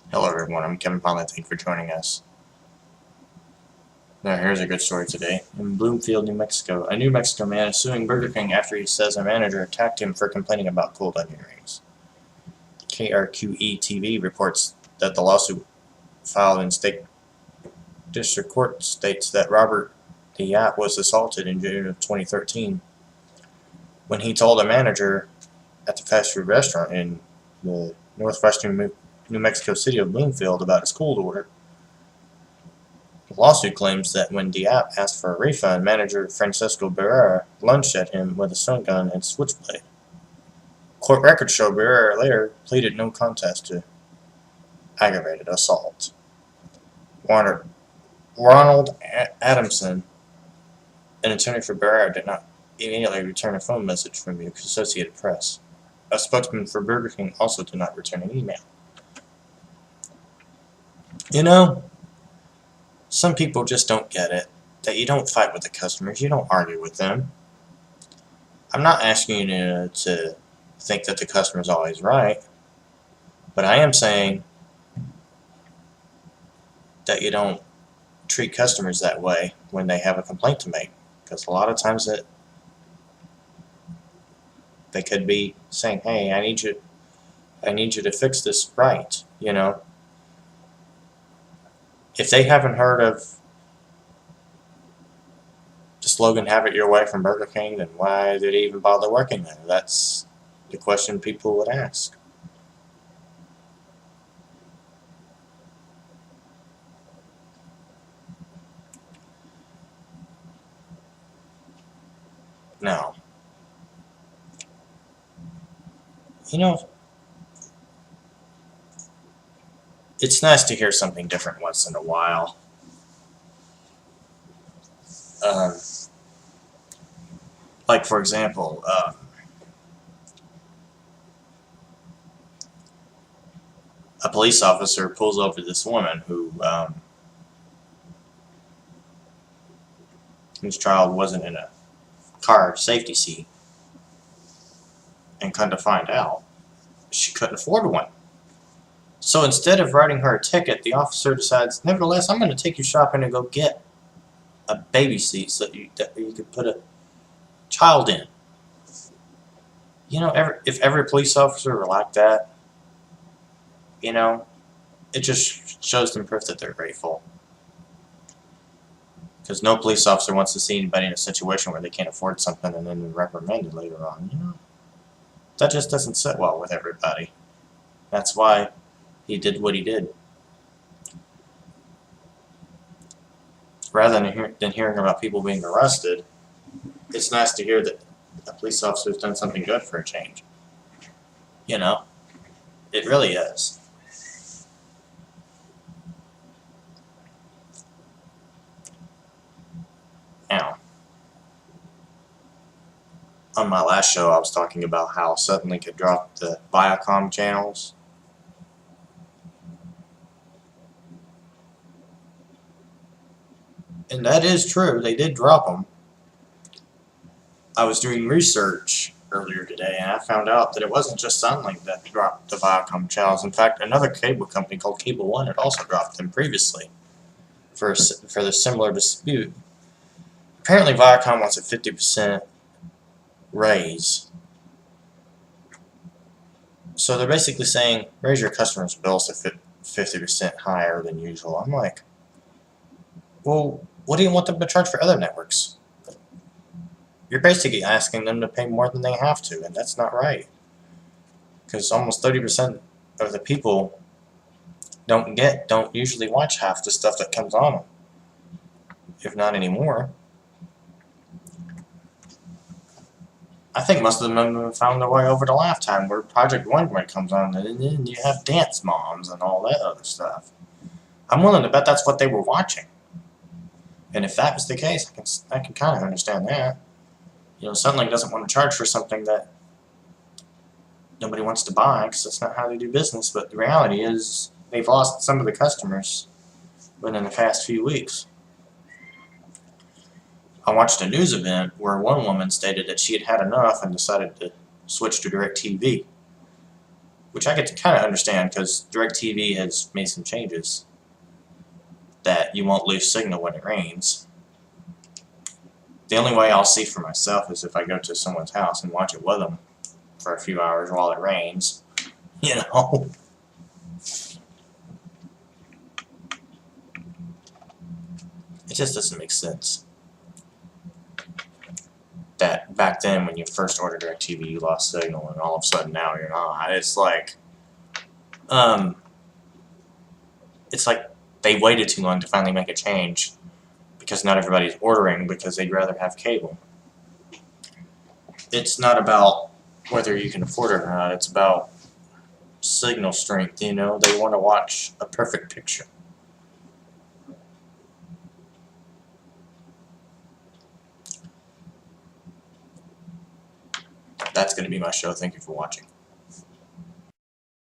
Hello everyone, I'm Kevin Piland. Thank you for joining us. Now here's a good story today. In Bloomfield, New Mexico, a New Mexico man is suing Burger King after he says a manager attacked him for complaining about cold onion rings. KRQE-TV reports that the lawsuit filed in state district court states that Robert Diat was assaulted in June of 2013 when he told a manager at the fast food restaurant in the northwestern New Mexico city of Bloomfield about his cold order. The lawsuit claims that when Diap asked for a refund, manager Francisco Barrera lunged at him with a stun gun and switchblade. Court records show Barrera later pleaded no contest to aggravated assault. Ronald Adamson, an attorney for Barrera, did not immediately return a phone message from the Associated Press. A spokesman for Burger King also did not return an email. Some people just don't get it, that you don't fight with the customers, you don't argue with them. I'm not asking you to think that the customer is always right, but I am saying that you don't treat customers that way when they have a complaint to make, because a lot of times they could be saying, hey, I need you to fix this right, If they haven't heard of the slogan, have it your way from Burger King, then why did he even bother working there? That's the question people would ask. Now, it's nice to hear something different once in a while. Like, for example, a police officer pulls over this woman whose child wasn't in a car safety seat, and come to find out, she couldn't afford one. So instead of writing her a ticket, the officer decides, nevertheless, I'm going to take you shopping and go get a baby seat so that you could put a child in. If every police officer were like that, it just shows them proof that they're grateful. Because no police officer wants to see anybody in a situation where they can't afford something and then reprimanded later on. That just doesn't sit well with everybody. That's why he did what he did. Rather than hearing about people being arrested, it's nice to hear that a police officer has done something good for a change. It really is. Now, on my last show, I was talking about how Suddenlink had dropped the Viacom channels. And that is true, they did drop them. I was doing research earlier today, and I found out that it wasn't just Suddenlink that dropped the Viacom channels. In fact, another cable company called Cable One had also dropped them previously for the similar dispute. Apparently, Viacom wants a 50% raise. So they're basically saying, raise your customers' bills to 50% higher than usual. I'm like, well, what do you want them to charge for other networks? You're basically asking them to pay more than they have to, and that's not right. Because almost 30% of the people don't usually watch half the stuff that comes on them, if not anymore. I think most of them have found their way over to Lifetime, where Project Runway comes on, and then you have Dance Moms and all that other stuff. I'm willing to bet that's what they were watching. And if that was the case, I can kind of understand that. Suddenlink doesn't want to charge for something that nobody wants to buy, because that's not how they do business. But the reality is, they've lost some of the customers within the past few weeks. I watched a news event where one woman stated that she had had enough and decided to switch to DirecTV, which I could kind of understand because DirecTV has made some changes that you won't lose signal when it rains. The only way I'll see for myself is if I go to someone's house and watch it with them for a few hours while it rains, you know. It just doesn't make sense that back then when you first ordered DirecTV you lost signal and all of a sudden now you're not. It's like they waited too long to finally make a change because not everybody's ordering because they'd rather have cable. It's not about whether you can afford it or not, it's about signal strength, you know. They want to watch a perfect picture. That's going to be my show. Thank you for watching.